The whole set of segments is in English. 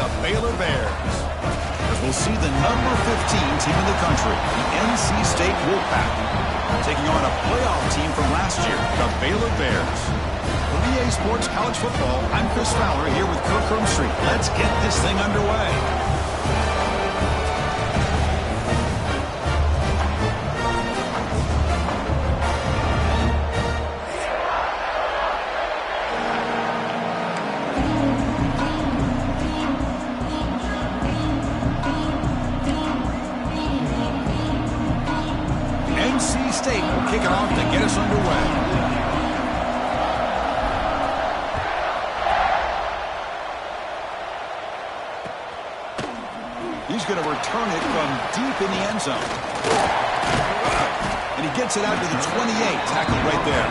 the Baylor Bears. As we'll see the number 15 team in the country, the NC State Wolfpack, taking on a playoff team from last year, the Baylor Bears. For EA Sports College Football, I'm Chris Fowler here with Kirk Herbstreit. Let's get this thing underway. NC State will kick it off to get us underway. He's going to return it from deep in the end zone. And he gets it out to the 28, tackled right there.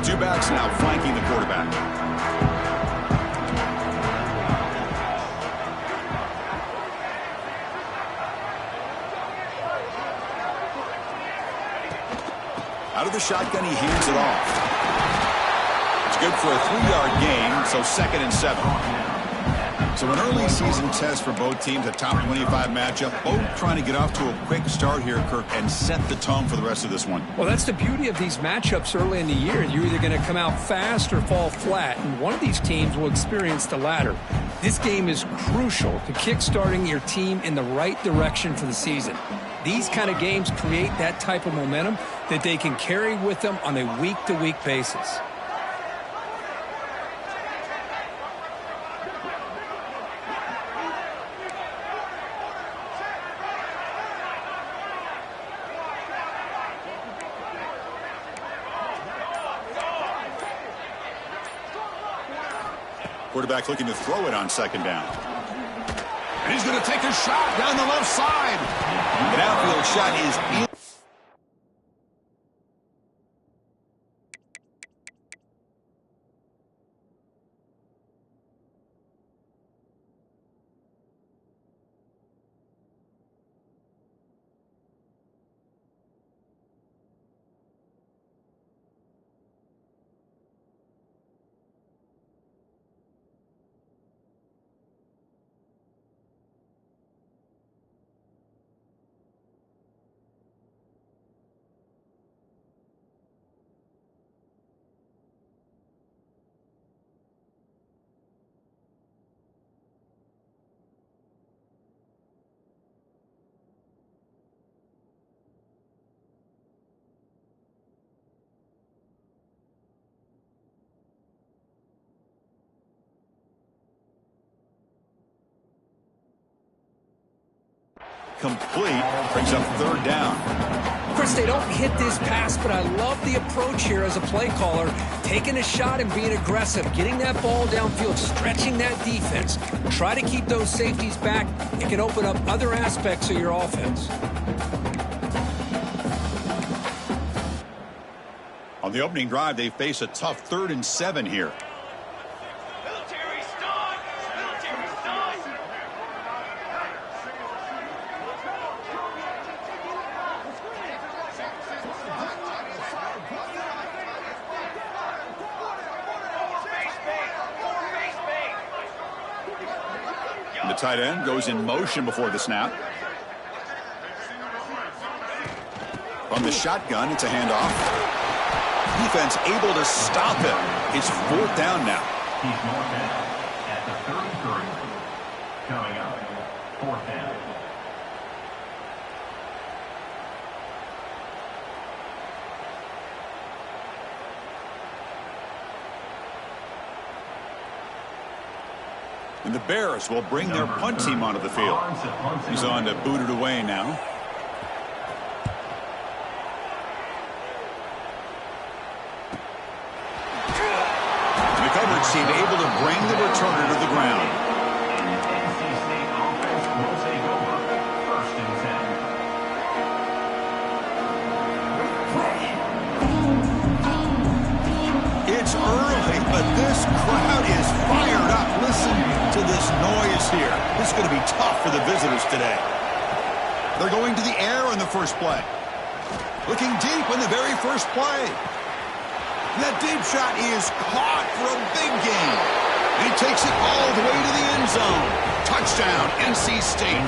Two backs now flanking the quarterback. Out of the shotgun, he hands it off. It's good for a 3-yard gain, so 2nd and 7. So an early season test for both teams, a top 25 matchup. Both trying to get off to a quick start here, Kirk, and set the tone for the rest of this one. Well, that's the beauty of these matchups early in the year. You're either going to come out fast or fall flat, and one of these teams will experience the latter. This game is crucial to kick-starting your team in the right direction for the season. These kind of games create that type of momentum that they can carry with them on a week-to-week basis. Quarterback looking to throw it on 2nd down. And he's going to take a shot down the left side. An outfield shot is in. Complete, brings up 3rd down. Chris, they don't hit this pass, but I love the approach here as a play caller. Taking a shot and being aggressive, getting that ball downfield, stretching that defense. Try to keep those safeties back. It can open up other aspects of your offense. On the opening drive, they face a tough 3rd and 7 here. The tight end goes in motion before the snap. From the shotgun, it's a handoff. Defense able to stop him. It's 4th down now. He's marked down at the 33. Coming up, 4th down. And the Bears will bring their punt team onto the field. He's on to boot it away now. The coverage team able to bring the returner to the ground. NC State offense will take over 1st and 10. It's early, but this crowd is fired up. Listen to this noise here. It's going to be tough for the visitors today. They're going to the air on the first play. Looking deep in the very first play. That deep shot is caught for a big gain. And he takes it all the way to the end zone. Touchdown, NC State.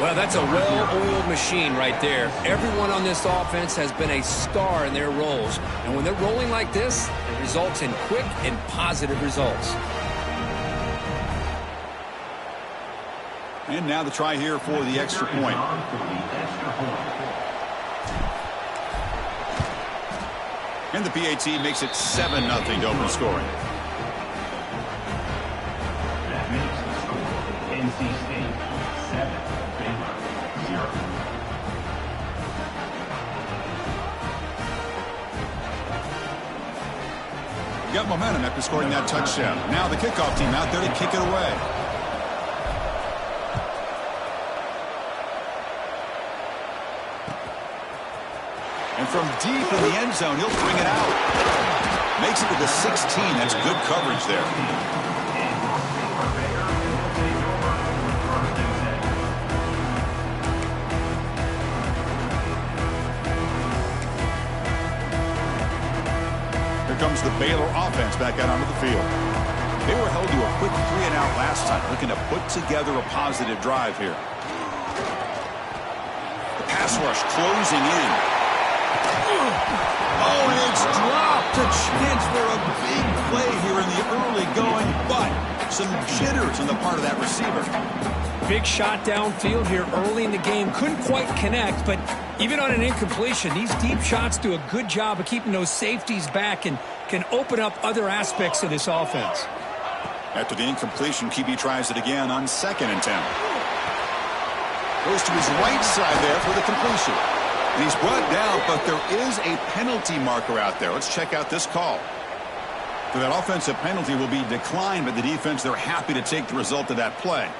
Well, that's a well-oiled machine right there. Everyone on this offense has been a star in their roles. And when they're rolling like this, it results in quick and positive results. And now the try here for the extra point. And the PAT makes it 7-0 to open scoring. That makes the score NC State 7, Baylor 0. Got momentum after scoring that touchdown. Now the kickoff team out there to kick it away. And from deep in the end zone, he'll bring it out. Makes it to the 16. That's good coverage there. Here comes the Baylor offense back out onto the field. They were held to a quick 3-and-out last time, looking to put together a positive drive here. The pass rush closing in. Oh, and it's dropped. A chance for a big play here in the early going, but some jitters on the part of that receiver. Big shot downfield here early in the game. Couldn't quite connect, but even on an incompletion, these deep shots do a good job of keeping those safeties back and can open up other aspects of this offense. After the incompletion, QB tries it again on 2nd and 10. Goes to his right side there for the completion. And he's brought down, but there is a penalty marker out there. Let's check out this call. So that offensive penalty will be declined by the defense. They're happy to take the result of that play.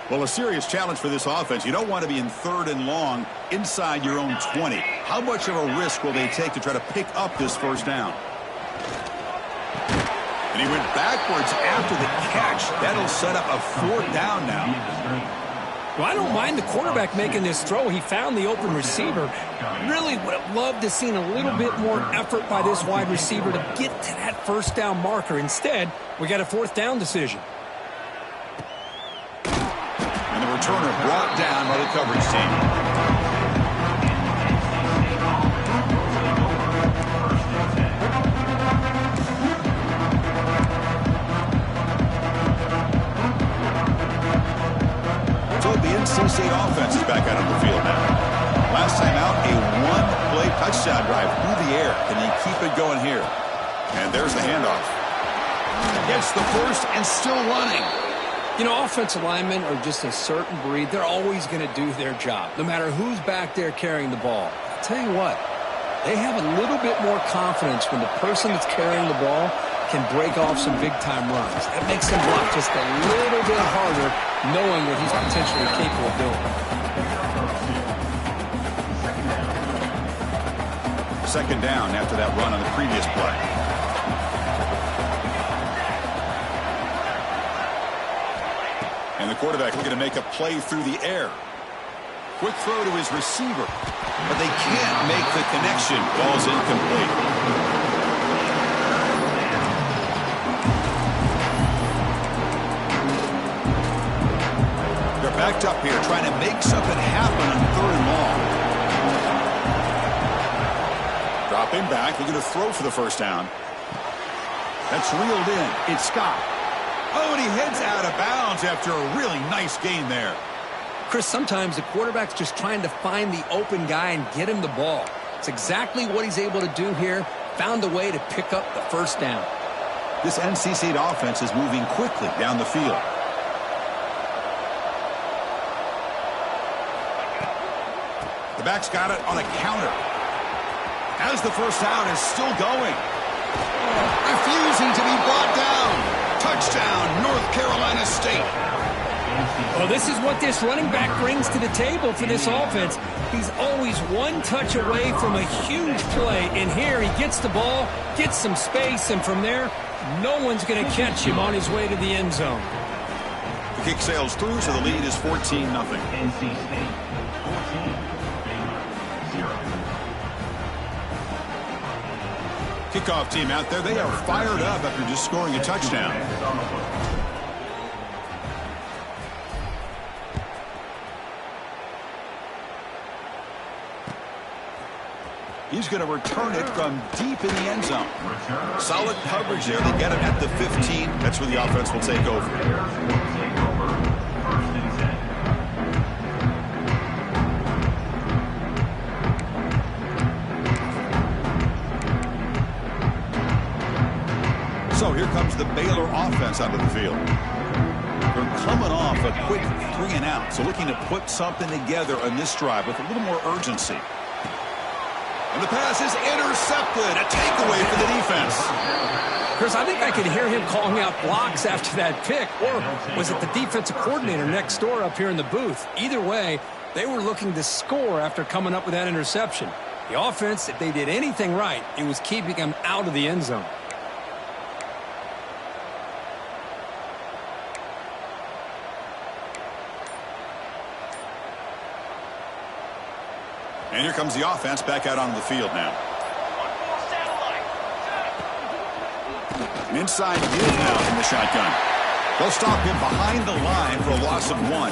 Well, a serious challenge for this offense. You don't want to be in 3rd and long inside your own 20. How much of a risk will they take to try to pick up this first down? And he went backwards after the catch. That'll set up a 4th down now. Well, I don't mind the quarterback making this throw. He found the open receiver. Really would have loved to have seen a little bit more effort by this wide receiver to get to that first down marker. Instead, we got a 4th down decision. Returner brought down by the coverage team. So the NC State offense is back out on the field now. Last time out, a 1-play touchdown drive through the air. Can he keep it going here? And there's the handoff. Gets the first and still running. You know, offensive linemen are just a certain breed. They're always going to do their job, no matter who's back there carrying the ball. I'll tell you what, they have a little bit more confidence when the person that's carrying the ball can break off some big-time runs. That makes them block just a little bit harder, knowing what he's potentially capable of doing. 2nd down after that run on the previous play. And the quarterback looking to make a play through the air. Quick throw to his receiver. But they can't make the connection. Ball's incomplete. They're backed up here trying to make something happen on 3rd and long. Dropping back, looking to throw for the first down. That's reeled in. It's Scott. Oh, and he heads out of bounds after a really nice gain there. Chris, sometimes the quarterback's just trying to find the open guy and get him the ball. It's exactly what he's able to do here. Found a way to pick up the first down. This NC State offense is moving quickly down the field. The back's got it on a counter. As the first down is still going. Refusing to be brought down. this is what this running back brings to the table for this offense. He's always one touch away from a huge play, and here he gets the ball, gets some space, and from there, no one's going to catch him on his way to the end zone. The kick sails through, so the lead is 14-0. NC State 14, Kickoff team out there, they are fired up after just scoring a touchdown. He's going to return it from deep in the end zone. Solid coverage there. They get him at the 15. That's where the offense will take over. So here comes the Baylor offense out of the field. They're coming off a quick 3-and-out, so looking to put something together on this drive with a little more urgency. And the pass is intercepted. A takeaway for the defense. Chris, I think I could hear him calling out blocks after that pick. Or was it the defensive coordinator next door up here in the booth? Either way, they were looking to score after coming up with that interception. The offense, if they did anything right, it was keeping them out of the end zone. And here comes the offense back out onto the field now. An inside give now in the shotgun. They'll stop him behind the line for a loss of 1.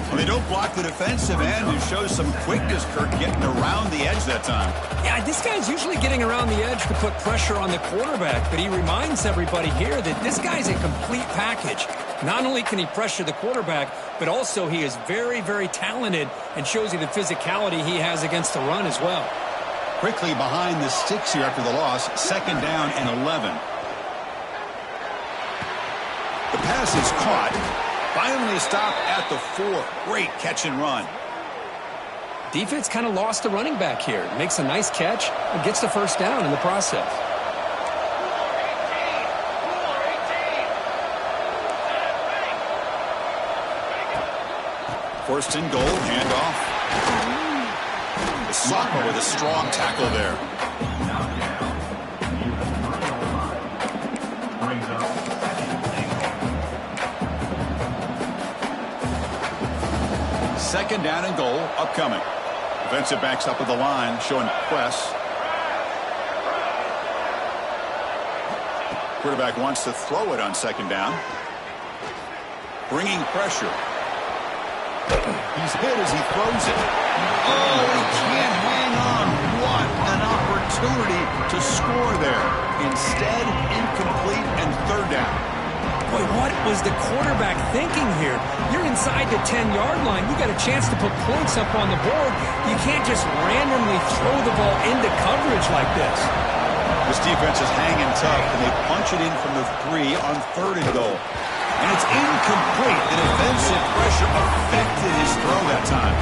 And they don't block the defensive end, who shows some quickness, Kirk, getting around the edge that time. Yeah, this guy's usually getting around the edge to put pressure on the quarterback, but he reminds everybody here that this guy's a complete package. Not only can he pressure the quarterback, but also he is very, very talented and shows you the physicality he has against the run as well. Quickly behind the sticks here after the loss, 2nd down and 11. The pass is caught. Finally stopped at the 4. Great catch and run. Defense kind of lost the running back here. Makes a nice catch and gets the first down in the process. First and goal, handoff. The sophomore with a strong tackle there. Second down and goal, upcoming. Defensive backs up at the line, showing press. Quarterback wants to throw it on 2nd down. Bringing pressure. He's hit as he throws it. Oh, he can't hang on. What an opportunity to score there. Instead, incomplete and 3rd down. Boy, what was the quarterback thinking here? You're inside the 10-yard line. You got a chance to put points up on the board. You can't just randomly throw the ball into coverage like this. This defense is hanging tough, and they punch it in from the 3 on 3rd and goal. And it's incomplete. The defensive pressure affected his throw that time.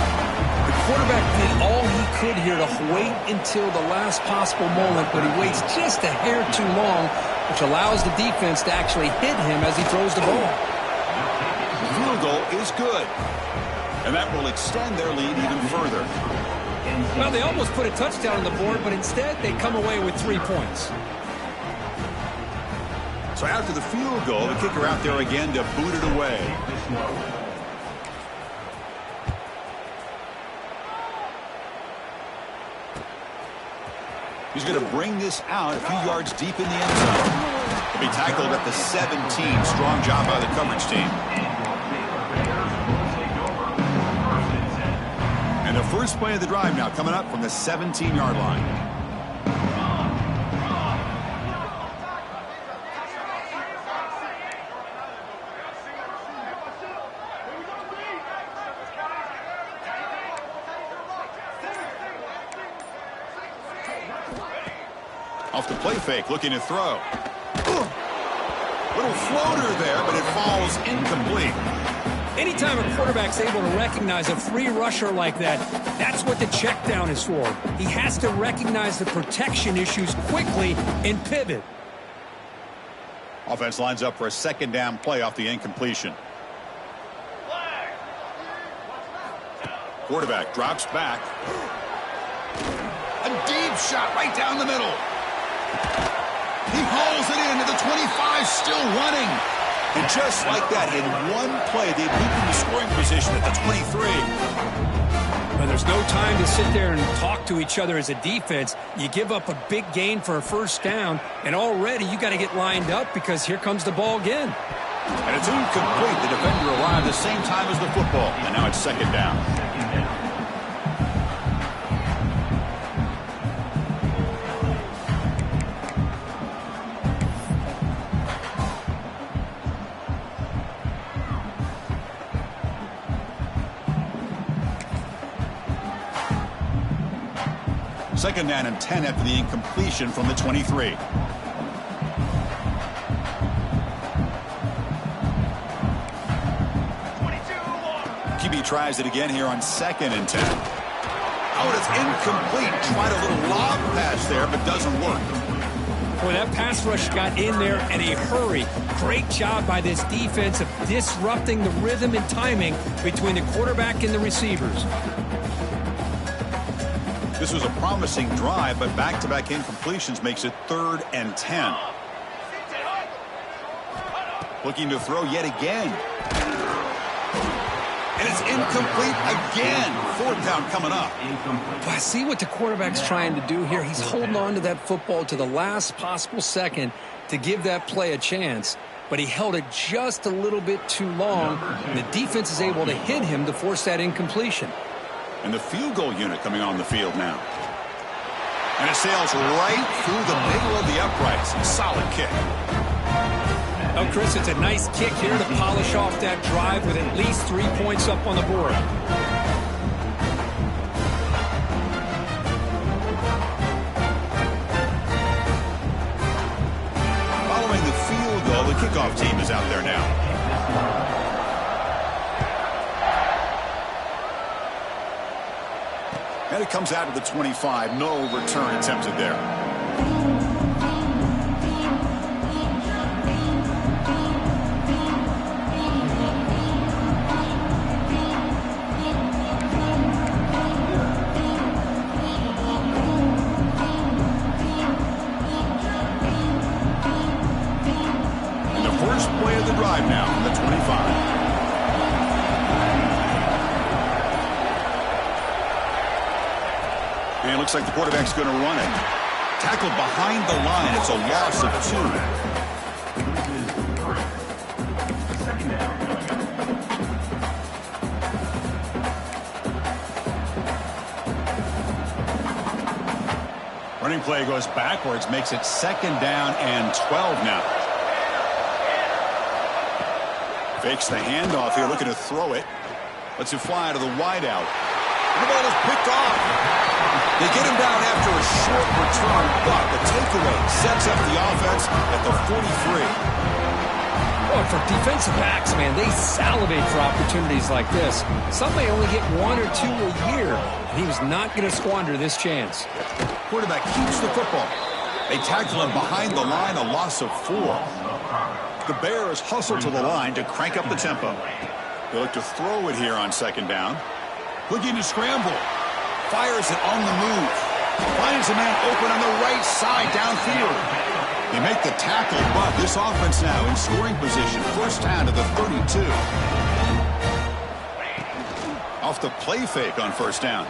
The quarterback did all he could here to wait until the last possible moment, but he waits just a hair too long, which allows the defense to actually hit him as he throws the ball. The field goal is good. And that will extend their lead even further. Well, they almost put a touchdown on the board, but instead they come away with 3 points. So after the field goal, the kicker out there again to boot it away. He's going to bring this out a few yards deep in the end zone. He'll be tackled at the 17. Strong job by the coverage team. And the first play of the drive now coming up from the 17-yard line. Off the play fake, looking to throw. Little floater there, but it falls incomplete. Anytime a quarterback's able to recognize a free rusher like that, that's what the check down is for. He has to recognize the protection issues quickly and pivot. Offense lines up for a 2nd down play off the incompletion. Quarterback drops back. A deep shot right down the middle. He hauls it in to the 25, still running. And just like that, in one play, they moved into scoring position at the 23. Well, there's no time to sit there and talk to each other as a defense. You give up a big gain for a first down, and already you got to get lined up because here comes the ball again. And it's incomplete. The defender arrived the same time as the football, and now it's second down. Second down and 10 after the incompletion from the 23. QB tries it again here on second and 10. Oh, it's incomplete. Tried a little lob pass there, but doesn't work. Boy, that pass rush got in there in a hurry. Great job by this defense of disrupting the rhythm and timing between the quarterback and the receivers. This was a promising drive, but back-to-back incompletions makes it 3rd and 10. Looking to throw yet again. And it's incomplete again. 4th down coming up. I see what the quarterback's trying to do here. He's holding on to that football to the last possible second to give that play a chance. But he held it just a little bit too long. And the defense is able to hit him to force that incompletion. And the field goal unit coming on the field now. And it sails right through the middle of the uprights. Solid kick. Oh, Chris, it's a nice kick here to polish off that drive with at least 3 points up on the board. Following the field goal, the kickoff team is out there now. And it comes out of the 25. No return attempted there. And the first play of the drive now from the 25. And it looks like the quarterback's going to run it. Tackled behind the line. It's a loss of 2. Running play goes backwards, makes it 2nd down and 12 now. Fakes the handoff here, looking to throw it. Lets it fly to the wideout. And the ball is picked off. They get him down after a short return, but the takeaway sets up the offense at the 43. Well, for defensive backs, man, they salivate for opportunities like this. Some may only get 1 or 2 a year, and he was not going to squander this chance. Quarterback keeps the football. They tackle him behind the line, a loss of 4. The Bears hustle to the line to crank up the tempo. They look to throw it here on 2nd down. Looking to scramble. Fires it on the move. Finds a man open on the right side downfield. They make the tackle, but this offense now in scoring position. First down to the 32. Off the play fake on first down.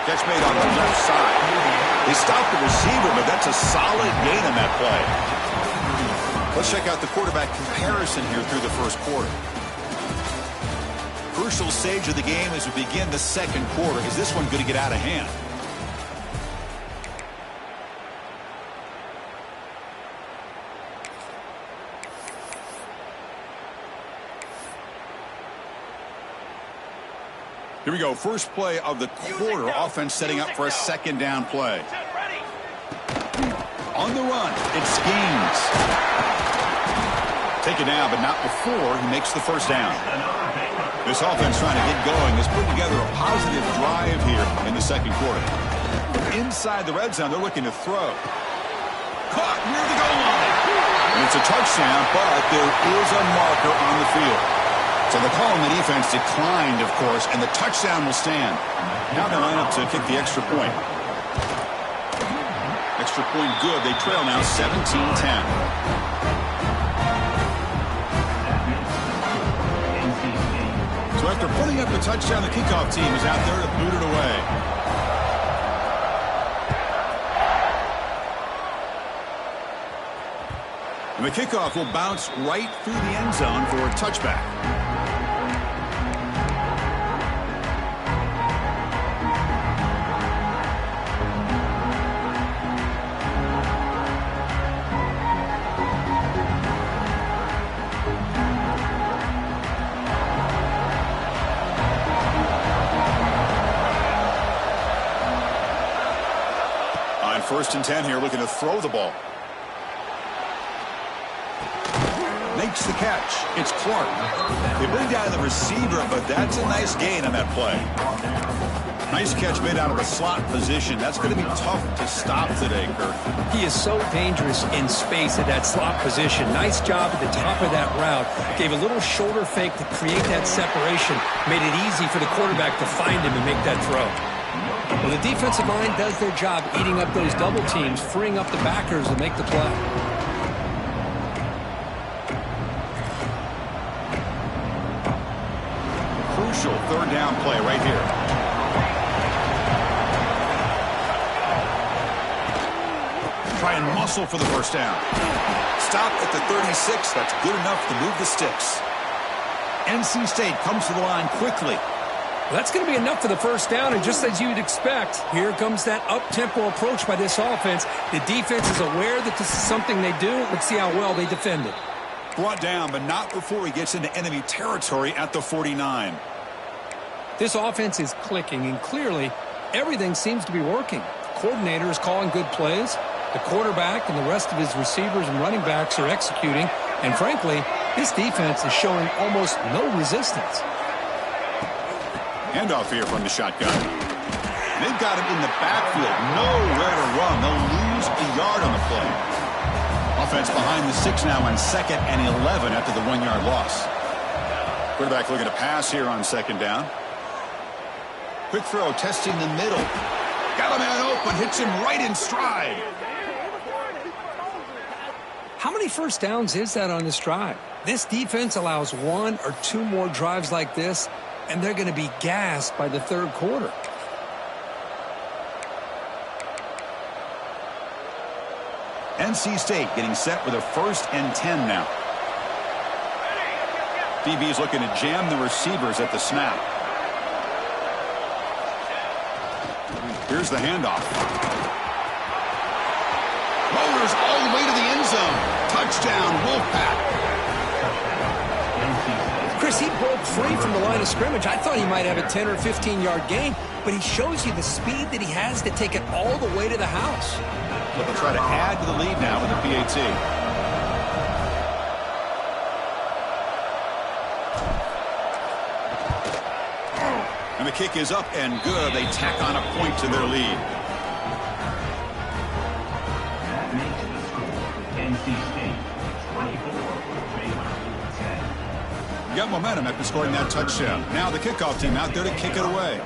Catch made on the left side. They stopped the receiver, but that's a solid gain on that play. Let's check out the quarterback comparison here through the first quarter. Crucial stage of the game as we begin the second quarter. Is this one going to get out of hand? Here we go. First play of the quarter. Offense setting up for a 2nd down play. On the run. It schemes. Taken down, but not before he makes the first down. This offense trying to get going has put together a positive drive here in the second quarter. Inside the red zone, they're looking to throw. Caught near the goal line. And it's a touchdown, but there is a marker on the field. So the call on the defense declined, of course, and the touchdown will stand. Now they line up to kick the extra point. Extra point good. They trail now 17-10. So after putting up the touchdown, the kickoff team is out there to boot it away. And the kickoff will bounce right through the end zone for a touchback. On 1st and 10 here, looking to throw the ball. Makes the catch. It's Clark. They bring down the receiver, but that's a nice gain on that play. Nice catch made out of a slot position. That's going to be tough to stop today, Kirk. He is so dangerous in space at that slot position. Nice job at the top of that route. Gave a little shoulder fake to create that separation. Made it easy for the quarterback to find him and make that throw. Well, the defensive line does their job eating up those double teams, freeing up the backers to make the play. Crucial 3rd down play right here. Try and muscle for the 1st down. Stop at the 36. That's good enough to move the sticks. NC State comes to the line quickly. Well, that's going to be enough for the 1st down, and just as you'd expect, here comes that up-tempo approach by this offense. The defense is aware that this is something they do. Let's see how well they defend it. Brought down, but not before he gets into enemy territory at the 49. This offense is clicking, and clearly everything seems to be working. The coordinator is calling good plays. The quarterback and the rest of his receivers and running backs are executing. And frankly, this defense is showing almost no resistance. Handoff here from the shotgun. They've got him in the backfield. Nowhere to run. They'll lose a yard on the play. Offense behind the 6 now on 2nd and 11 after the 1-yard loss. Quarterback looking to pass here on 2nd down. Quick throw, testing the middle. Got a man open, hits him right in stride. How many 1st downs is that on this drive? This defense allows 1 or 2 more drives like this, and they're going to be gassed by the 3rd quarter. NC State getting set with a 1st and 10 now. DB is looking to jam the receivers at the snap. Here's the handoff. Rollers all the way to the end zone. Touchdown, Wolfpack. Chris, he broke free from the line of scrimmage. I thought he might have a 10 or 15-yard gain, but he shows you the speed that he has to take it all the way to the house. But they'll try to add to the lead now with the PAT. And the kick is up and good. They tack on a point to their lead. That makes the score NC State 24, Baylor 10. Got momentum after scoring that touchdown. Now the kickoff team out there to kick it away.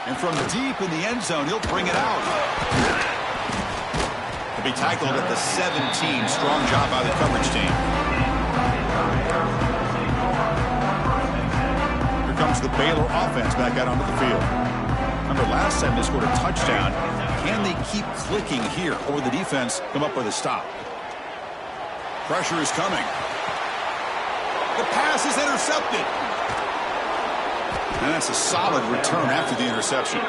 And from deep in the end zone, he'll bring it out. To be tackled at the 17. Strong job by the coverage team. Here comes the Baylor offense back out onto the field. Remember, last time they scored a touchdown. Can they keep clicking here, or will the defense come up with a stop? Pressure is coming. The pass is intercepted. And that's a solid return after the interception.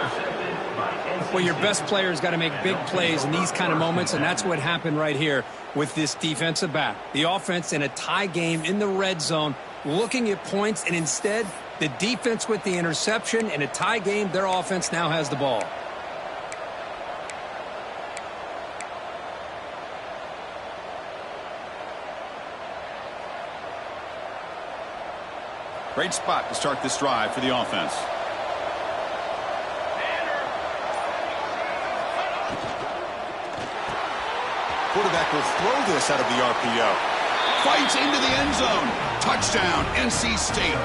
Well, your best player's got to make big plays in these kind of moments, and that's what happened right here with this defensive back. The offense in a tie game in the red zone, looking at points, and instead, the defense with the interception. In a tie game, their offense now has the ball. Great spot to start this drive for the offense. quarterback will throw this out of the RPO. Fights into the end zone. Touchdown, NC State.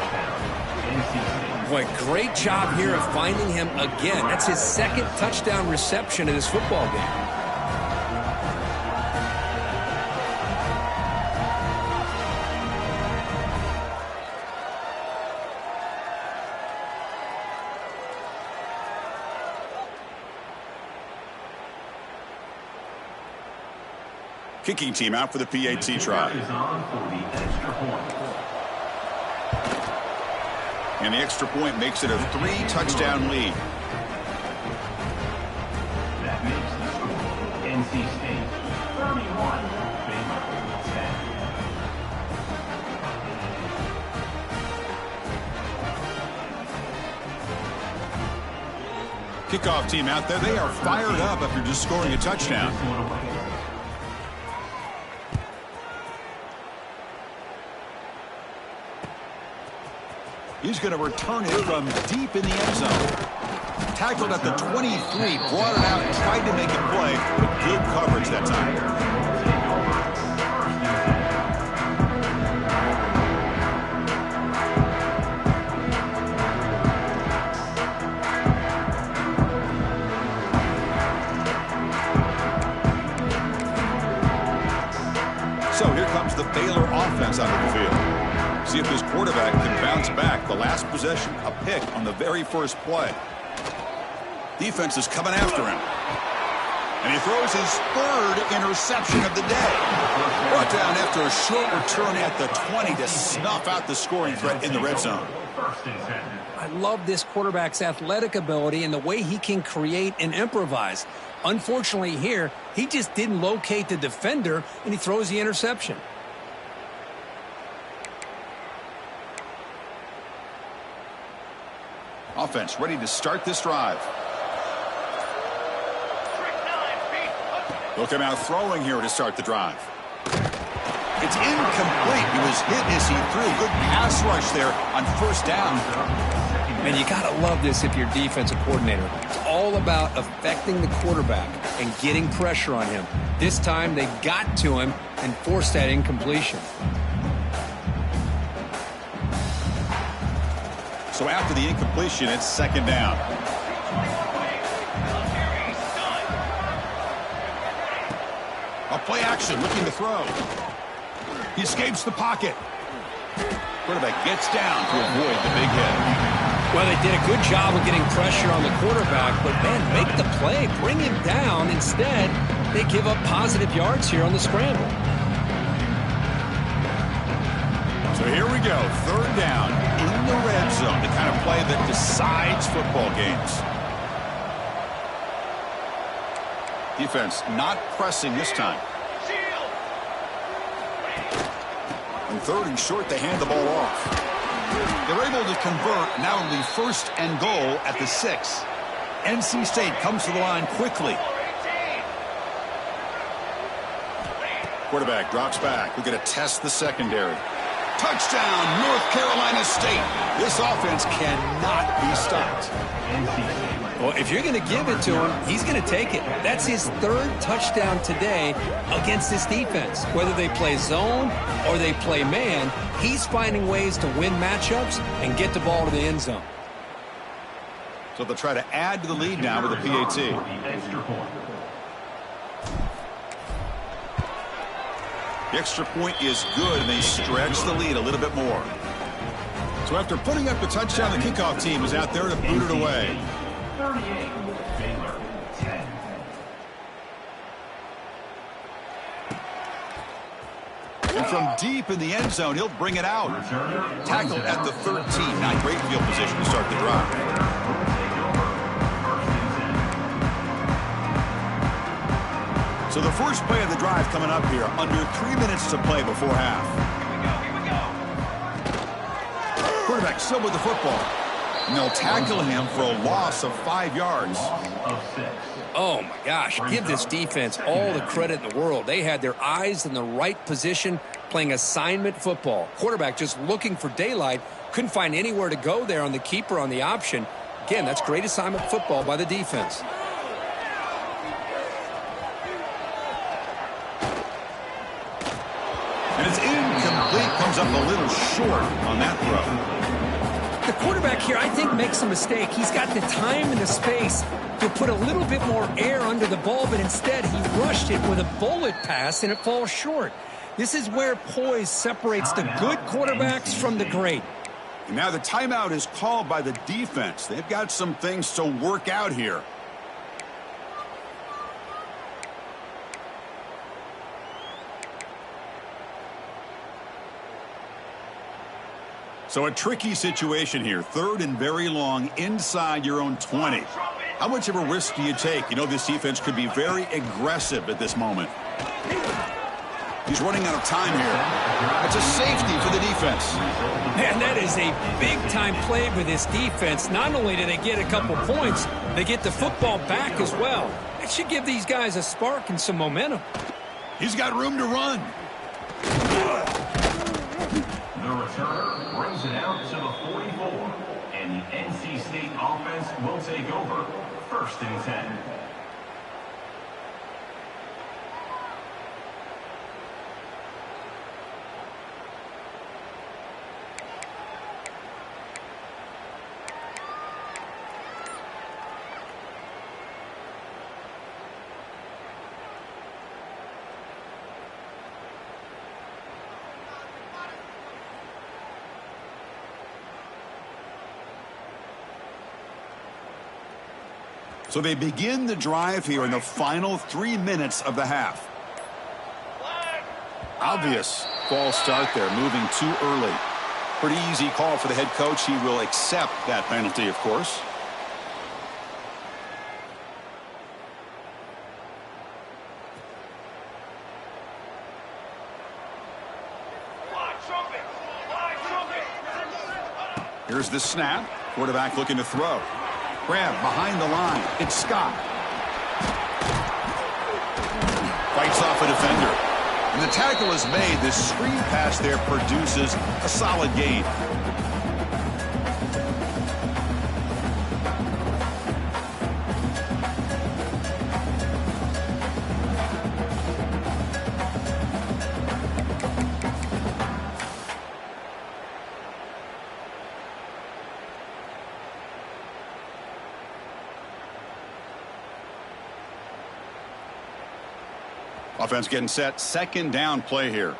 Boy, great job here of finding him again. That's his second touchdown reception in this football game. Kicking team out for the PAT try. And the extra point makes it a 3-touchdown lead. That makes the score NC State 31, Baylor 10. Kickoff team out there. They are fired up after just scoring a touchdown. He's going to return it from deep in the end zone. Tackled at the 23, brought it out, and tried to make a play, but good coverage that time. So here comes the Baylor offense onto the field. See if this quarterback can bounce back. The last possession, a pick on the very first play. Defense is coming after him. And he throws his third interception of the day. Brought down after a short return at the 20 to snuff out the scoring threat in the red zone. I love this quarterback's athletic ability and the way he can create and improvise. Unfortunately here, he just didn't locate the defender, and he throws the interception. Offense ready to start this drive. They'll come out throwing here to start the drive. It's incomplete. He was hit as he threw. Good pass rush there on first down. Man, you got to love this if you're defensive coordinator. It's all about affecting the quarterback and getting pressure on him. This time they got to him and forced that incompletion. So after the incompletion, it's second down. A play action, looking to throw. He escapes the pocket. Quarterback gets down to avoid the big hit. Well, they did a good job of getting pressure on the quarterback, but, man, make the play. Bring him down. Instead, they give up positive yards here on the scramble. So here we go, third down in the red zone, the kind of play that decides football games. Defense not pressing this time. And third and short, they hand the ball off. They're able to convert, now only first and goal at the 6. NC State comes to the line quickly. Quarterback drops back. We're going to test the secondary. Touchdown, North Carolina State. This offense cannot be stopped. Well, if you're going to give it to him, he's going to take it. That's his third touchdown today against this defense. Whether they play zone or they play man, he's finding ways to win matchups and get the ball to the end zone. So they'll try to add to the lead now with a PAT. The extra point is good, and they stretch the lead a little bit more. So after putting up the touchdown, the kickoff team is out there to boot it away. 38, Baylor 10. And from deep in the end zone, he'll bring it out. Tackled at the 13. Not great field position to start the drive. So the first play of the drive coming up here. Under 3 minutes to play before half. Here we go. Quarterback still with the football. And they'll tackle him for a loss of 5 yards. Oh, my gosh. Give this defense all the credit in the world. They had their eyes in the right position playing assignment football. Quarterback just looking for daylight. Couldn't find anywhere to go there on the keeper on the option. Again, that's great assignment football by the defense. comes up a little short on that throw. The quarterback here, I think, makes a mistake. He's got the time and the space to put a little bit more air under the ball, but instead he rushed it with a bullet pass, and it falls short. This is where poise separates the good quarterbacks from the great. And now the timeout is called by the defense. They've got some things to work out here. So a tricky situation here. 3rd and very long inside your own 20. How much of a risk do you take? You know, this defense could be very aggressive at this moment. He's running out of time here. That's a safety for the defense. Man, that is a big-time play for this defense. Not only do they get a couple points, they get the football back as well. It should give these guys a spark and some momentum. He's got room to run. The returner brings it out to the 44. And the NC State offense will take over. 1st and 10. So they begin the drive here in the final 3 minutes of the half. Obvious false start there, moving too early. Pretty easy call for the head coach. He will accept that penalty, of course. Here's the snap. Quarterback looking to throw. Grab behind the line. It's Scott. Fights off a defender. And the tackle is made. This screen pass there produces a solid gain. Offense getting set. 2nd down play here.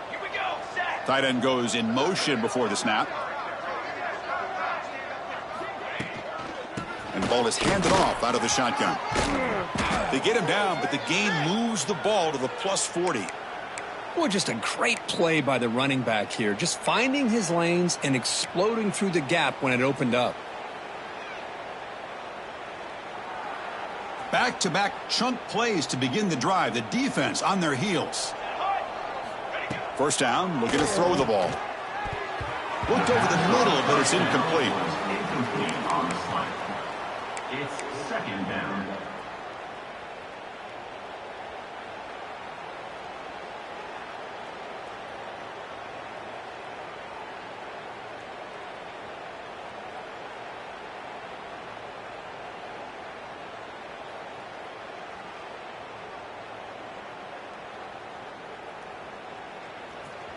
Here we go. Set. Tight end goes in motion before the snap. And the ball is handed off out of the shotgun. They get him down, but the gain moves the ball to the +40. Boy, just a great play by the running back here. Just finding his lanes and exploding through the gap when it opened up. Back-to-back chunk plays to begin the drive. The defense on their heels. 1st down, looking to throw the ball. Looked over the middle, but it's incomplete. Incomplete on the slant. It's 2nd down.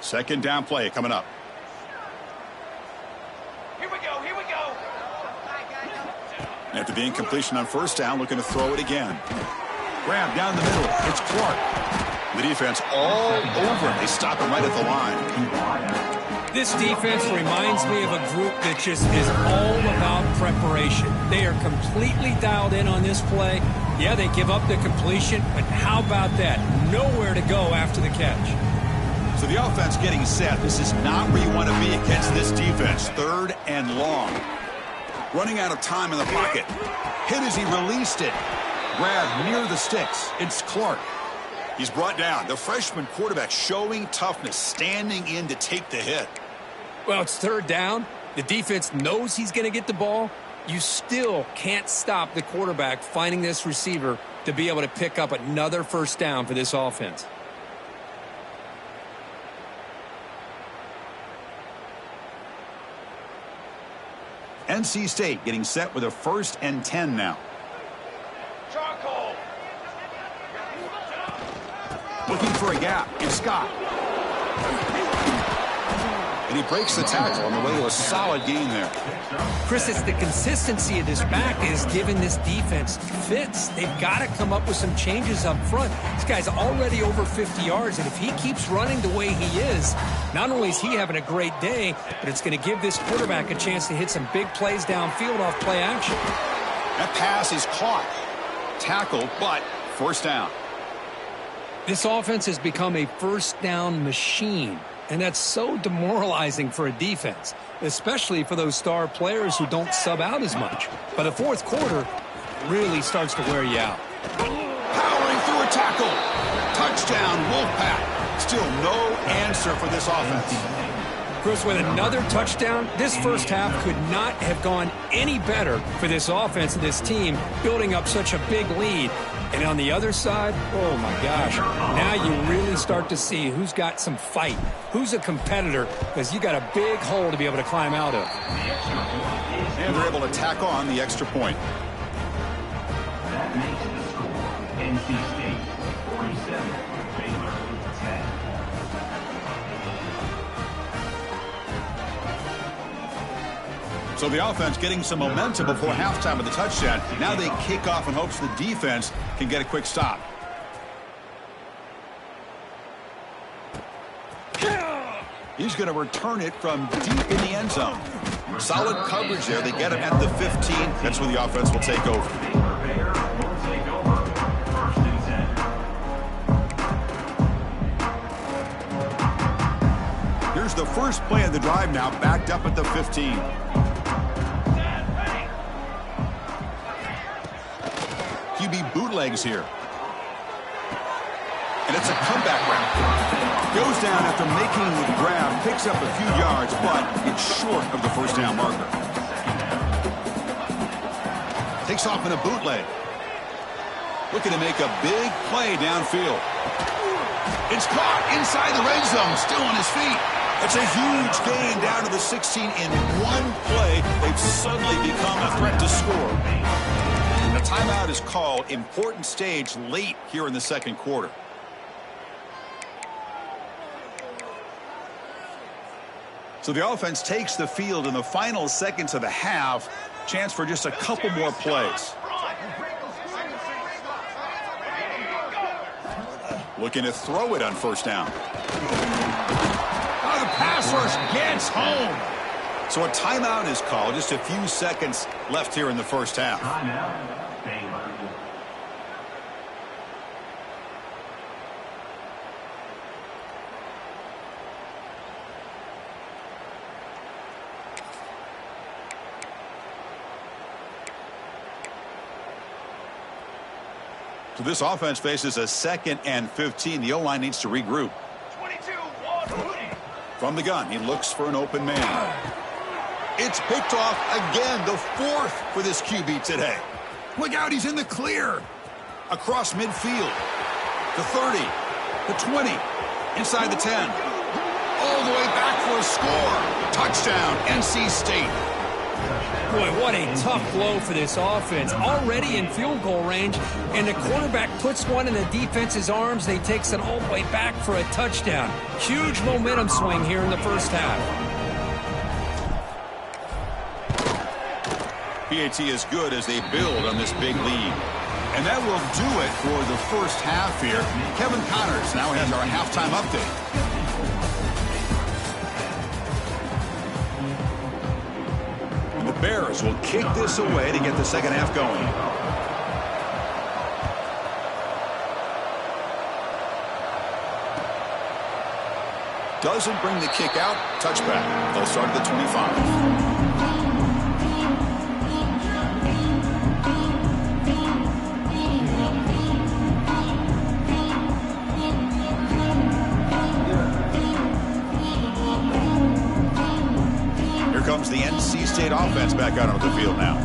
Second down play coming up. Here we go. Here we go. After the incompletion on 1st down, looking to throw it again. Grab down the middle. It's Clark. The defense all over him. They stop him right at the line. This defense reminds me of a group that just is all about preparation. They are completely dialed in on this play. Yeah, they give up the completion, but how about that? Nowhere to go after the catch. So the offense getting set. This is not where you want to be against this defense. 3rd and long. Running out of time in the pocket. Hit as he released it. Grab near the sticks. It's Clark. He's brought down. The freshman quarterback showing toughness, standing in to take the hit. Well, it's 3rd down. The defense knows he's going to get the ball. You still can't stop the quarterback finding this receiver to be able to pick up another 1st down for this offense. NC State getting set with a 1st and 10 now. Looking for a gap. It's Scott. And he breaks the tackle on the way to a solid gain there. Chris, it's the consistency of this back that is giving this defense fits. They've got to come up with some changes up front. This guy's already over 50 yards, and if he keeps running the way he is, not only is he having a great day, but it's going to give this quarterback a chance to hit some big plays downfield off play action. That pass is caught. Tackled, but first down. This offense has become a first down machine. And that's so demoralizing for a defense, especially for those star players who don't sub out as much. By the fourth quarter, really starts to wear you out. Powering through a tackle. Touchdown, Wolfpack. Still no answer for this offense. Chris, with another touchdown, this first half could not have gone any better for this offense and this team, building up such a big lead. And on the other side, oh my gosh, now you really start to see who's got some fight, who's a competitor, because you got a big hole to be able to climb out of. And they're able to tack on the extra point. That makes the score NC State 47, Baylor 10. So the offense getting some momentum before halftime of the touchdown. Now they kick off in hopes the defense can get a quick stop. He's going to return it from deep in the end zone. Solid coverage there. They get him at the 15. That's where the offense will take over. Baylor will take over. First and 10. Here's the first play of the drive now, backed up at the 15. QB bootlegs here. And it's a comeback route. Goes down after making the grab, picks up a few yards, but it's short of the first down marker. Takes off in a bootleg. Looking to make a big play downfield. It's caught inside the red zone, still on his feet. It's a huge gain down to the 16 in one play. They've suddenly become a threat to score. The timeout is called. Important stage late here in the second quarter. So the offense takes the field in the final seconds of the half. Chance for just a couple more plays. Looking to throw it on first down. Oh, the pass rush gets home. So a timeout is called. Just a few seconds left here in the first half. Timeout, Baylor. So this offense faces a 2nd and 15. The O-line needs to regroup. 22-1. From the gun, he looks for an open man. It's picked off again, the 4th for this QB today. Look out, he's in the clear. Across midfield. The 30, the 20, inside the 10. All the way back for a score. Touchdown, NC State. Boy, what a tough blow for this offense. Already in field goal range, and the quarterback puts one in the defense's arms. They takes it all the way back for a touchdown. Huge momentum swing here in the first half. PAT is good as they build on this big lead. And that will do it for the first half here. Kevin Connors now has our halftime update. The Bears will kick this away to get the second half going. Doesn't bring the kick out. Touchback. They'll start at the 25. Comes the NC State offense back out onto the field now.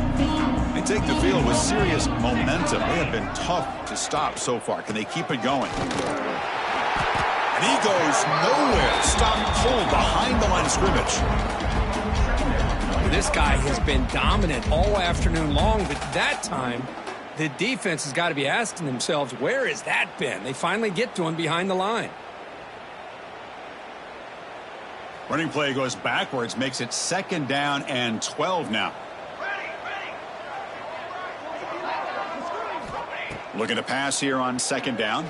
They take the field with serious momentum. They have been tough to stop so far. Can they keep it going? And he goes nowhere. Stopped cold behind the line of scrimmage. This guy has been dominant all afternoon long, but that time the defense has got to be asking themselves, where has that been? They finally get to him behind the line. Running play goes backwards, makes it 2nd down and 12 now. Looking to pass here on 2nd down.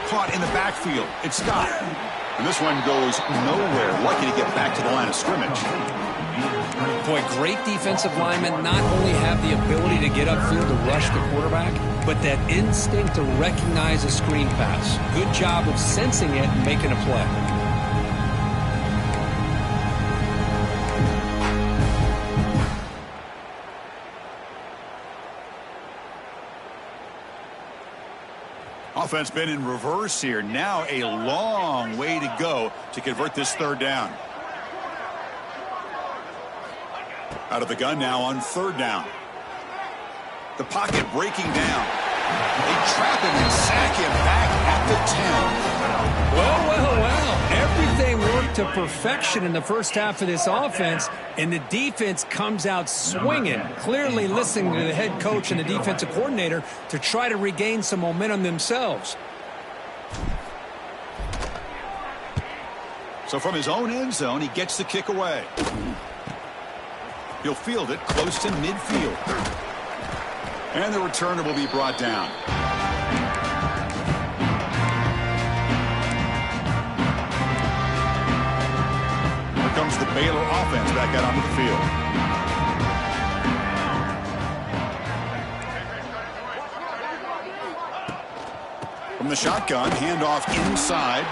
Caught in the backfield. It's Scott. And this one goes nowhere. Lucky to get back to the line of scrimmage. Boy, great defensive linemen not only have the ability to get upfield to rush the quarterback, but that instinct to recognize a screen pass. Good job of sensing it and making a play. Offense been in reverse here. Now a long way to go to convert this 3rd down. Out of the gun now on 3rd down. The pocket breaking down. They trap him and sack him back at the 10. Well. Everything worked to perfection in the first half of this offense, and the defense comes out swinging, clearly listening to the head coach and the defensive coordinator to try to regain some momentum themselves. So from his own end zone, he gets the kick away. He'll field it close to midfield. And the returner will be brought down. Here comes the Baylor offense back out onto the field. From the shotgun, handoff inside.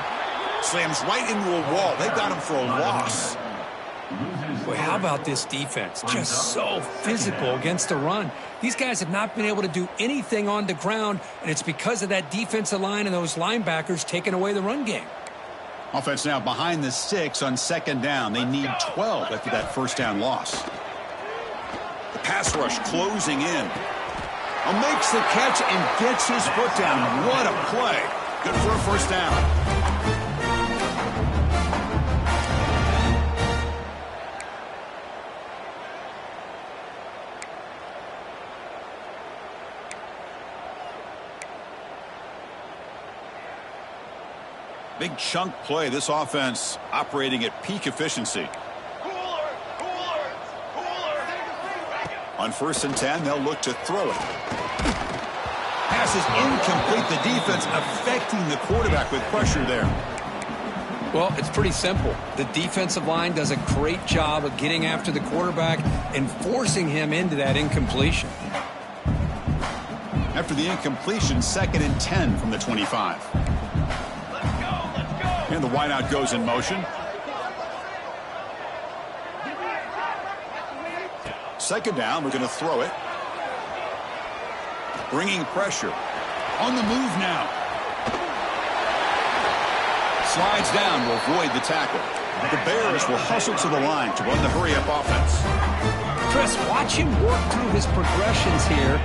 Slams right into a wall. They got him for a loss. Boy, how about this defense? Just so physical against the run. These guys have not been able to do anything on the ground, and it's because of that defensive line and those linebackers taking away the run game. Offense now behind the 6 on 2nd down. They need 12 after that 1st down loss. The pass rush closing in. Makes the catch and gets his foot down. What a play. Good for a 1st down. Big chunk play. This offense operating at peak efficiency. On 1st and 10, they'll look to throw it. Pass is incomplete. The defense affecting the quarterback with pressure there. Well, it's pretty simple. The defensive line does a great job of getting after the quarterback and forcing him into that incompletion. After the incompletion, 2nd and 10 from the 25. And the wideout goes in motion. 2nd down, we're going to throw it. Bringing pressure. On the move now. Slides down to avoid the tackle. The Bears will hustle to the line to run the hurry-up offense. Chris, watch him work through his progressions here.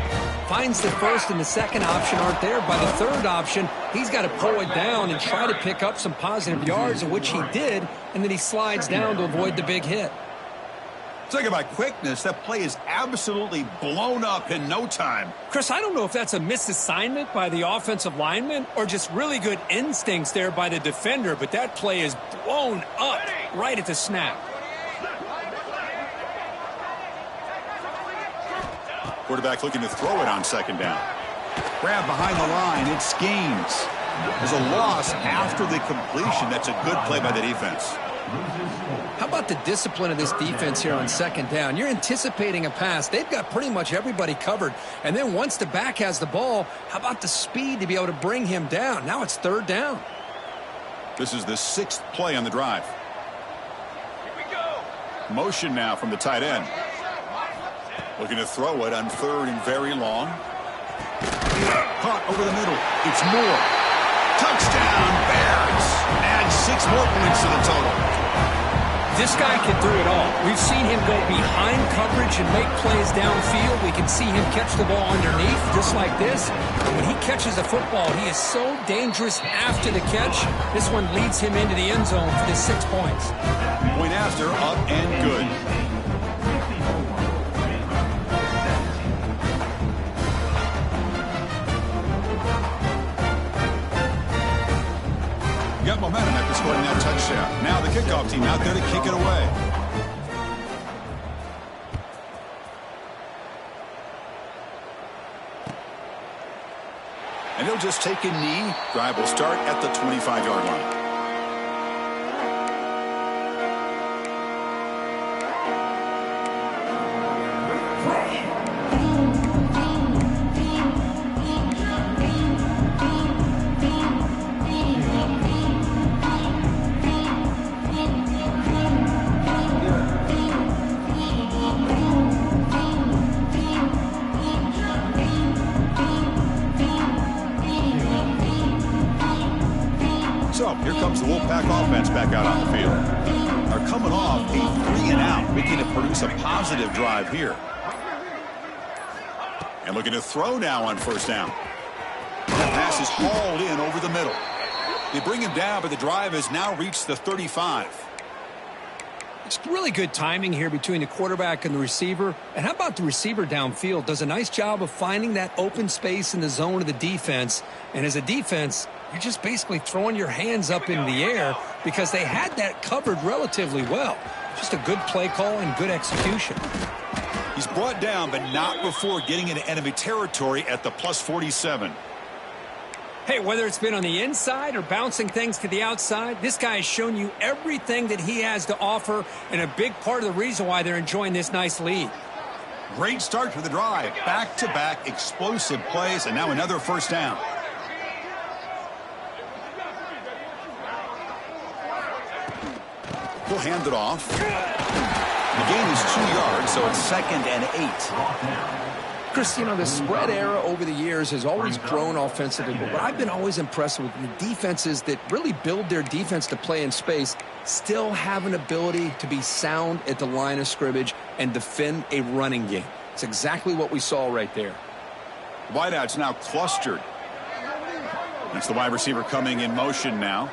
Finds the 1st and the 2nd option aren't there. By the 3rd option, he's got to pull it down and try to pick up some positive yards, of which he did, and then he slides down to avoid the big hit. Talking about quickness, that play is absolutely blown up in no time. Chris, I don't know if that's a misassignment by the offensive lineman or just really good instincts there by the defender, but that play is blown up right at the snap. Quarterback looking to throw it on 2nd down. Grab behind the line. It's Gaines. There's a loss after the completion. That's a good play by the defense. How about the discipline of this defense here on 2nd down? You're anticipating a pass. They've got pretty much everybody covered. And then once the back has the ball, how about the speed to be able to bring him down? Now it's 3rd down. This is the 6th play on the drive. Motion now from the tight end. Looking to throw it on 3rd and very long. Caught over the middle. It's Moore. Touchdown, Bears. Add 6 more points to the total. This guy can do it all. We've seen him go behind coverage and make plays downfield. We can see him catch the ball underneath, just like this. And when he catches the football, he is so dangerous after the catch. This one leads him into the end zone for the 6 points. Point after, up and good. Got momentum after scoring that touchdown. out. Now the kickoff team out there to kick it away. And he'll just take a knee. Drive will start at the 25-yard line. So here comes the Wolfpack offense back out on the field. They're coming off a 3-and-out, looking to produce a positive drive here. And looking to throw now on first down. That pass is hauled in over the middle. They bring him down, but the drive has now reached the 35. It's really good timing here between the quarterback and the receiver. And how about the receiver downfield? Does a nice job of finding that open space in the zone of the defense. And as a defense, you're just basically throwing your hands up in the air because they had that covered relatively well. Just a good play call and good execution. He's brought down, but not before getting into enemy territory at the plus 47. Hey, whether it's been on the inside or bouncing things to the outside, this guy has shown you everything that he has to offer, and a big part of the reason why they're enjoying this nice lead. Great start to the drive. Back-to-back explosive plays, and now another first down. He'll hand it off. The gain is 2 yards, so it's 2nd and 8. Chris, you know, the spread era over the years has always grown offensively, but what I've been always impressed with the defenses that really build their defense to play in space still have an ability to be sound at the line of scrimmage and defend a running game. It's exactly what we saw right there. Wideout's now clustered. It's the wide receiver coming in motion now.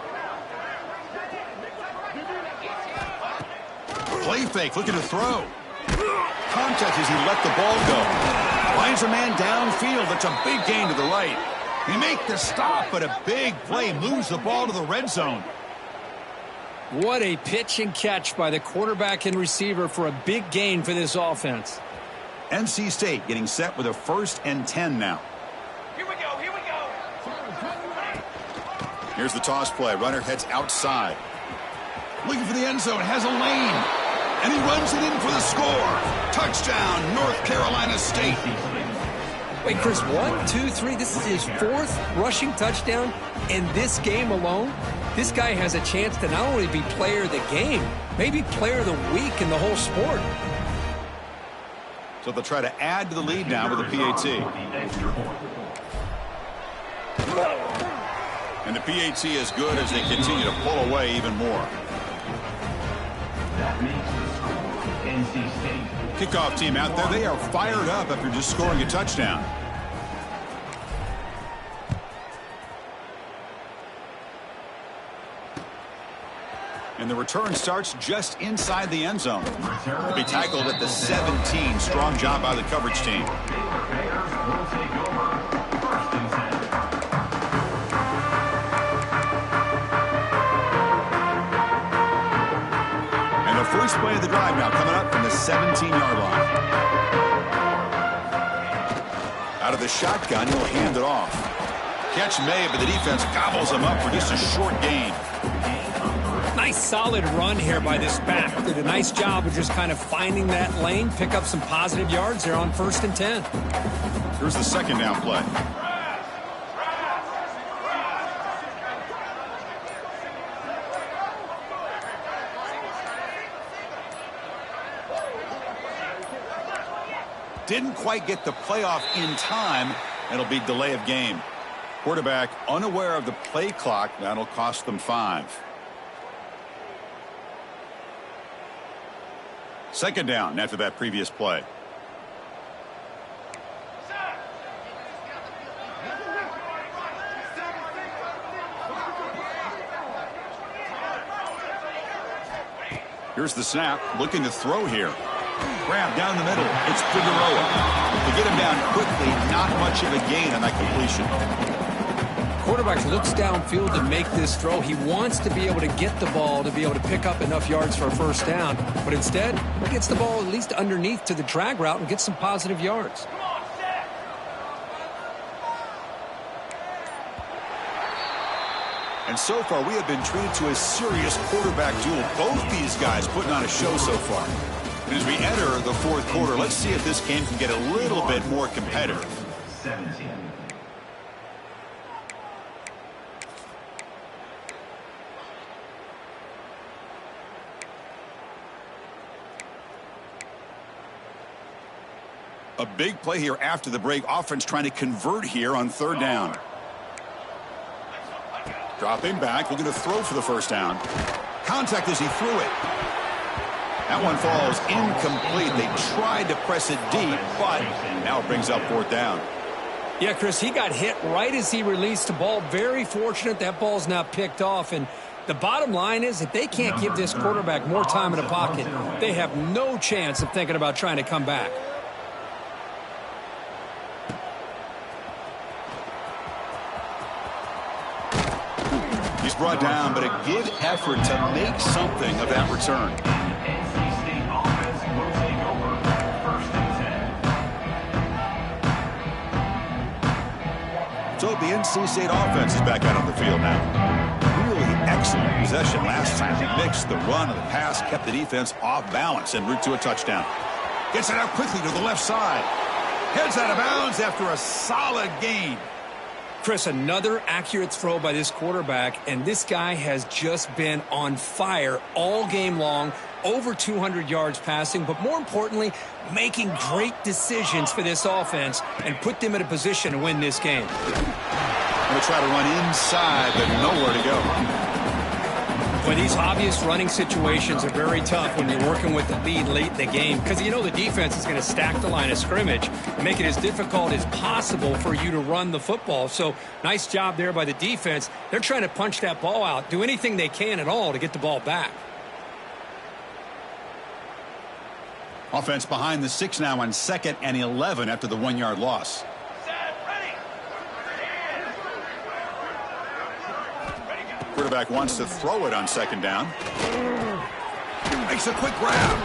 Play fake, looking to throw. Contact as he let the ball go. Finds a man downfield. That's a big gain to the right. He make the stop, but a big play moves the ball to the red zone. What a pitch and catch by the quarterback and receiver for a big gain for this offense. NC State getting set with a 1st and 10 now. Here we go, here we go. Here's the toss play. Runner heads outside. Looking for the end zone. Has a lane. And he runs it in for the score. Touchdown, North Carolina State. Wait, Chris, 1, 2, 3. This is his 4th rushing touchdown in this game alone. This guy has a chance to not only be player of the game, maybe player of the week in the whole sport. So they'll try to add to the lead now with a PAT. And the PAT is good as they continue to pull away even more. That makes the score NC State. Kickoff team out there. They are fired up after just scoring a touchdown. And the return starts just inside the end zone. They'll be tackled at the 17. Strong job by the coverage team. Bears will take over 1st and 10. And the first play of the drive now coming up from the 17-yard line. Out of the shotgun, he'll hand it off. Catch made, but the defense gobbles him up for just a short gain. Nice solid run here by this back. Did a nice job of just kind of finding that lane, pick up some positive yards there on 1st and 10. Here's the 2nd down play. Didn't quite get the playoff in time. It'll be delay of game. Quarterback unaware of the play clock. That'll cost them 5. 2nd down after that previous play. Here's the snap. Looking to throw here. Grab down the middle. It's Figueroa. To get him down quickly, not much of a gain on that completion. quarterback looks downfield to make this throw. He wants to be able to get the ball to be able to pick up enough yards for a first down. But instead, he gets the ball at least underneath to the drag route and gets some positive yards. And so far, we have been treated to a serious quarterback duel. Both these guys putting on a show so far. And as we enter the fourth quarter, let's see if this game can get a little bit more competitive. 17. A big play here after the break. Offense trying to convert here on third down. Dropping back, looking to throw for the first down. Contact as he threw it. That one falls incomplete. They tried to press it deep, but now it brings up fourth down. Yeah, Chris, he got hit right as he released the ball. Very fortunate that ball's not picked off. And the bottom line is if they can't give this quarterback more time in the pocket, they have no chance of thinking about trying to come back. Brought down, but a good effort to make something of that return. NC State offense will take over. First and 10. So the NC State offense is back out on the field now. Really excellent possession last time. They mixed the run and the pass, kept the defense off balance en route to a touchdown. Gets it out quickly to the left side. Heads out of bounds after a solid gain. Chris, another accurate throw by this quarterback, and this guy has just been on fire all game long, over 200 yards passing, but more importantly, making great decisions for this offense and put them in a position to win this game. Going to try to run inside, but nowhere to go. But these obvious running situations are very tough when you're working with the lead late in the game because you know the defense is going to stack the line of scrimmage and make it as difficult as possible for you to run the football. So nice job there by the defense. They're trying to punch that ball out, do anything they can at all to get the ball back. Offense behind the 6 now on 2nd and 11 after the 1-yard loss. Quarterback wants to throw it on 2nd down. Makes a quick grab.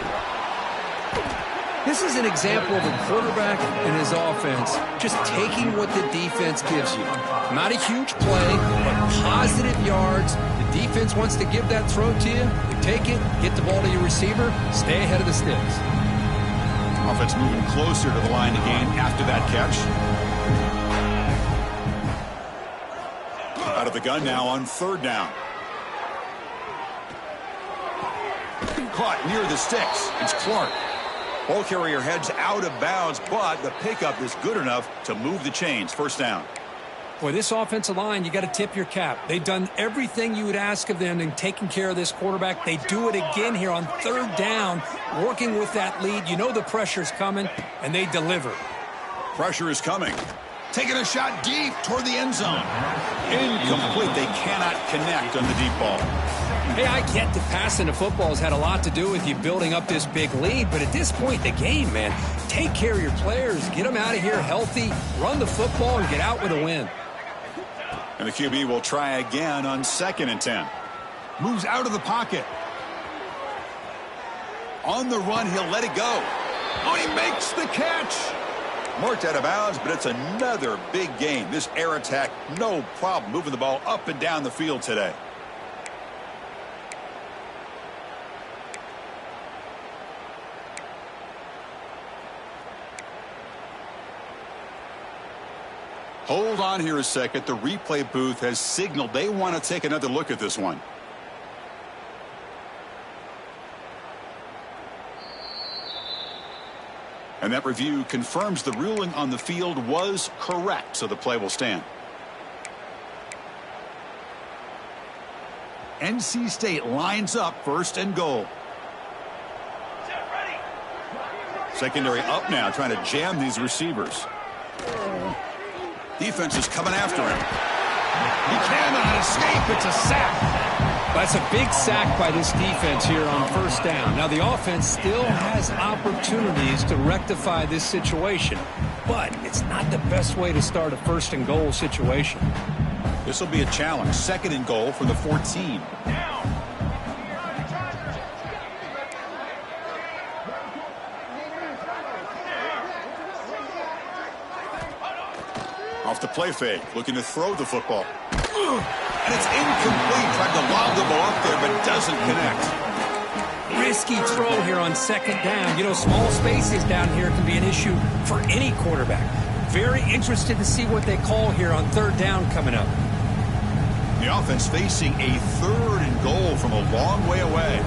This is an example of a quarterback and his offense just taking what the defense gives you. Not a huge play, but positive yards. The defense wants to give that throw to you. You take it, get the ball to your receiver, stay ahead of the sticks. Offense moving closer to the line to gain after that catch. Out of the gun now on 3rd down. Caught near the sticks. It's Clark. Ball carrier heads out of bounds, but the pickup is good enough to move the chains. First down. Boy, this offensive line, you got to tip your cap. They've done everything you would ask of them in taking care of this quarterback. They do it again here on 3rd down, working with that lead. You know the pressure's coming, and they deliver. Pressure is coming. Taking a shot deep toward the end zone. Incomplete. They cannot connect on the deep ball. Hey, I get that passing the football has had a lot to do with you building up this big lead, but at this point in the game, man, take care of your players. Get them out of here healthy, run the football, and get out with a win. And the QB will try again on 2nd and 10. Moves out of the pocket. On the run, he'll let it go. Oh, he makes the catch. Marked out of bounds, but it's another big gain. This air attack, no problem moving the ball up and down the field today. Hold on here a second. The replay booth has signaled they want to take another look at this one. And that review confirms the ruling on the field was correct, so the play will stand. NC State lines up 1st and goal. Secondary up now, trying to jam these receivers. Defense is coming after him. He cannot escape. It's a sack. That's a big sack by this defense here on 1st down. Now, the offense still has opportunities to rectify this situation, but it's not the best way to start a 1st and goal situation. This will be a challenge. 2nd and goal from the 14. Off the play fake, looking to throw the football. And it's incomplete. Tried to lob the ball up there, but doesn't connect. Risky throw here on 2nd down. You know, small spaces down here can be an issue for any quarterback. Very interested to see what they call here on 3rd down coming up. The offense facing a 3rd and goal from a long way away.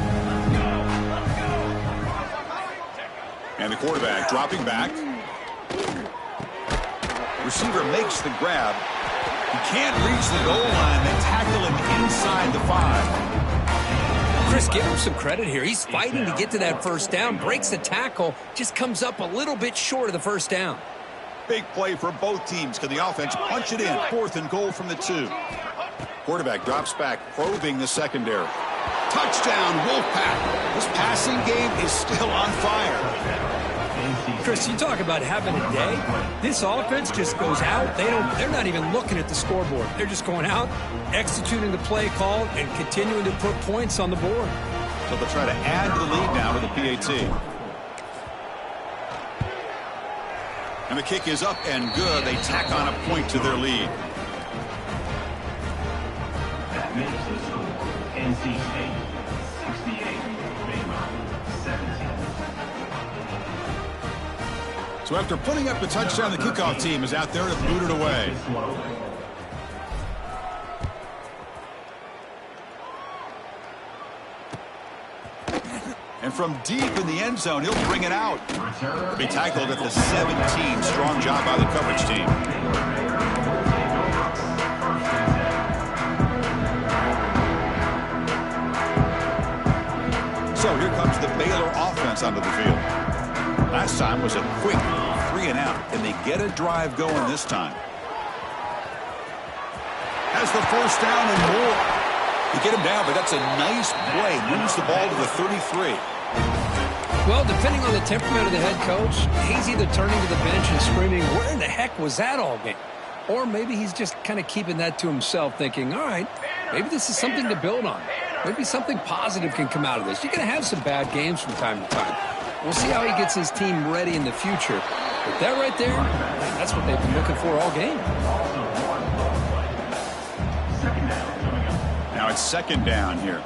And the quarterback dropping back. Receiver makes the grab. He can't reach the goal line. They tackle him inside the 5. Chris, give him some credit here. He's fighting to get to that 1st down, breaks the tackle, just comes up a little bit short of the 1st down. Big play for both teams. Can the offense punch it in? 4th and goal from the 2. Quarterback drops back, probing the secondary. Touchdown, Wolfpack. This passing game is still on fire. Chris, you talk about having a day. This offense just goes out. They're not even looking at the scoreboard. They're just going out, executing the play call, and continuing to put points on the board. So they'll try to add to the lead now with the PAT. And the kick is up and good. They tack on a point to their lead. That makes the score NC State 68, Baylor 17. So after putting up the touchdown, the kickoff team is out there to boot it away. And from deep in the end zone, he'll bring it out. He'll be tackled at the 17. Strong job by the coverage team. So here comes the Baylor offense onto the field. Last time was a quick 3 and out. Can they get a drive going this time? Has the 1st down and more. You get him down, but that's a nice play. Moves the ball to the 33. Well, depending on the temperament of the head coach, he's either turning to the bench and screaming, where in the heck was that all game? Or maybe he's just kind of keeping that to himself, thinking, all right, maybe this is something to build on. Maybe something positive can come out of this. You're going to have some bad games from time to time. We'll see how he gets his team ready in the future. But that right there, that's what they've been looking for all game. Now it's 2nd down here.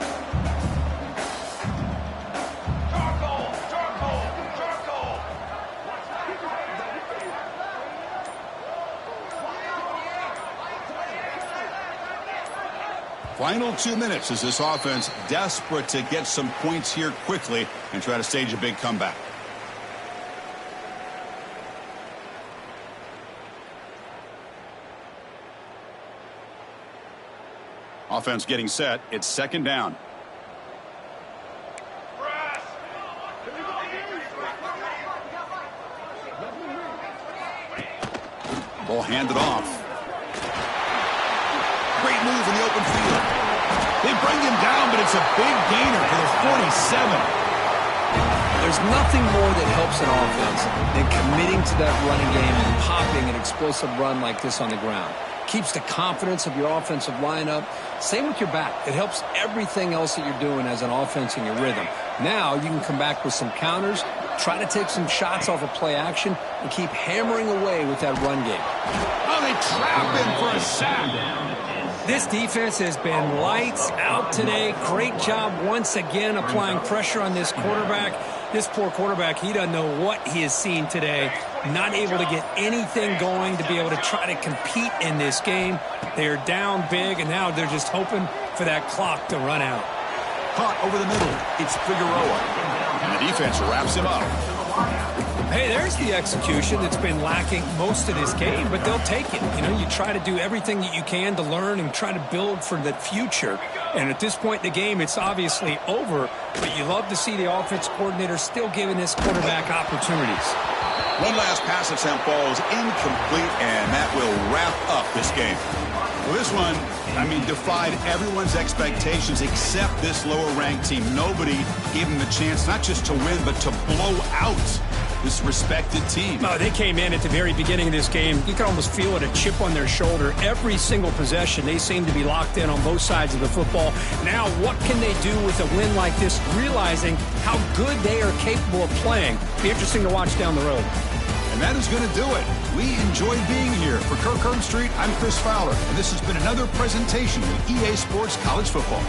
Final 2 minutes as this offense desperate to get some points here quickly and try to stage a big comeback. Offense getting set. It's 2nd down. Ball handed off. Great move in the open field. They bring him down, but it's a big gainer for the 47. There's nothing more that helps an offense than committing to that running game and popping an explosive run like this on the ground. Keeps the confidence of your offensive lineup. Same with your back. It helps everything else that you're doing as an offense in your rhythm. Now you can come back with some counters, try to take some shots off of play action, and keep hammering away with that run game. Oh, they trap him for a sack. This defense has been lights out today. Great job once again applying pressure on this quarterback. This poor quarterback, he doesn't know what he has seen today. Not able to get anything going to be able to try to compete in this game. They're down big, and now they're just hoping for that clock to run out. Caught over the middle. It's Figueroa. And the defense wraps him up. Hey, there's the execution that's been lacking most of this game, but they'll take it. You know, you try to do everything that you can to learn and try to build for the future. And at this point in the game, it's obviously over, but you love to see the offense coordinator still giving this quarterback opportunities. One last pass attempt falls incomplete, and that will wrap up this game. Well, this one, I mean, defied everyone's expectations except this lower-ranked team. Nobody gave them the chance not just to win, but to blow out this respected team. Oh, they came in at the very beginning of this game. You can almost feel it, a chip on their shoulder. Every single possession, they seem to be locked in on both sides of the football. Now, what can they do with a win like this, realizing how good they are capable of playing? Be interesting to watch down the road. And that is going to do it. We enjoyed being here. For Kirk Herbstreit, I'm Chris Fowler, and this has been another presentation of EA Sports College Football.